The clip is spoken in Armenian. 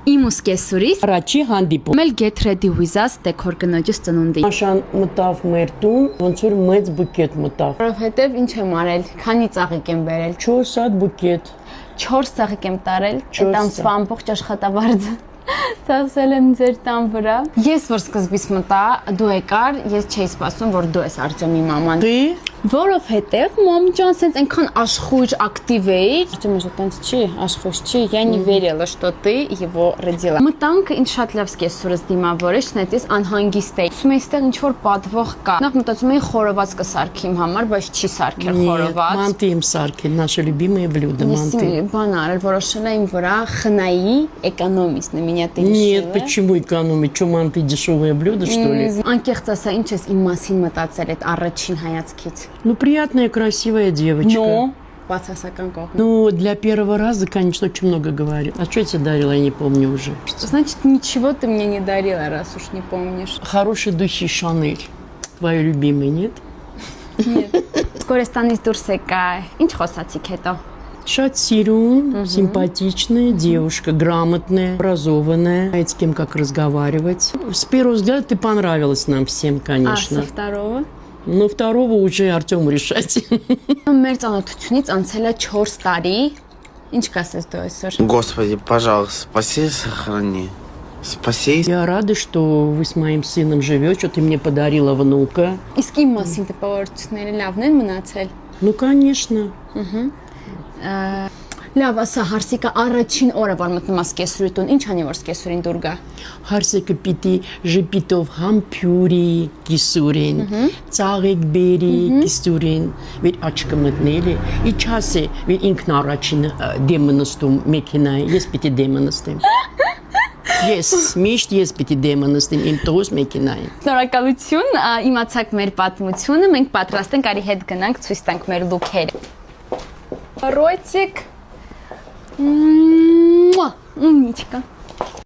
Իմ ուսկեսուրից Առաջի հանդիպում։ Մել get ready with us դեկոր կնոջս ծնունդի։ Աշան մտավ մեր տուն, ոնց որ մեծ բուկետ մտավ։ Որովհետև ինչ եմ արել, քանի ծաղիկ եմ բերել։ 4 հատ բուկետ։ 4 ծաղիկ եմ տարել, Չորս այդ ամսվա ամբողջ աշխատավարձը ծախսել եմ ձեր տան վրա։ Ես որ սկզբից մտա, դու եկար, ես չէի սպասում, որ дու ես Արտյոմի մաման։ Դի Որովհետև մամի ջան սենց այնքան աշխույժ ակտիվ էի։ Արտյոմը տենց չի, աշխույժ չի, я не верила, что ты его родила։ Մտանք ինձ շատ լավ սկեսուրս դիմավորեց, նետից անհանգիստ էի։ Ասում էի, ստեղ ինչ որ պատվող կա։ Նախ մտածում էի խորոված կսարքի իմ համար, բայց չի սարքել խորոված։ Манты им сарки, наше любимое блюдо, манты. Բան արել, որոշել եմ վրա խնայի էկոնոմիստ, на меня ты решила։ Нет, почему экономить? Что манты дешевое блюдо, что ли? Անկեղծ ասա, ինչ ես իմ մասին мտածել այդ առաջին հայացքից։ Ну, приятная, красивая девочка. Но բացասական կողմ։ Ну, для первого раза, конечно, очень много говорит. А что я тебе дарила, я не помню уже. Значит, ничего ты мне не дарила, раз уж не помнишь. Хорошие духи Шанель. Твои любимые, нет? Нет. Скорестанից դուրս եկա։ Ինչ խոսացիք հետո։ Շատ сирун, симпатичная девушка, грамотная, образованная, знает с кем как разговаривать. С первого взгляда ты понравилась нам всем, А конечно. со второго? Но второго уже Артёму решать. Մեր ծանոթությունից անցել է 4 տարի։ Ինչ կասես դու այսօր։ Господи, пожалуйста, спаси и сохрани. Спаси. Я рада, что вы с моим сыном живете, что ты мне подарила внука. Իսկ իմ մասին տպավորությունները լավն են մնացել։ Ну, конечно. Լավ, ասա հարսիկա առաջին օրը որ մտնում ես կեսրույթուն, ինչ անի որ կեսրին դուր գա։ Հարսիկը պիտի ժպիտով համբյուրի կիսուրին, ծաղիկ բերի կիսուրին, վեր աչքը մտնելի, իչասե, վեր ինքն առաջին դեմը նստում մեքենայի, ես պիտի դեմը նստեմ։ Ես, միշտ ես պիտի դեմը նստեմ իմ տղուս մեքենայի։ Շնորհակալություն, իմացաք մեր պատմությունը, մենք պատրաստ ենք արի հետ գնանք ցույց տանք մեր լուքերը։ Ռոտիկ Умничка.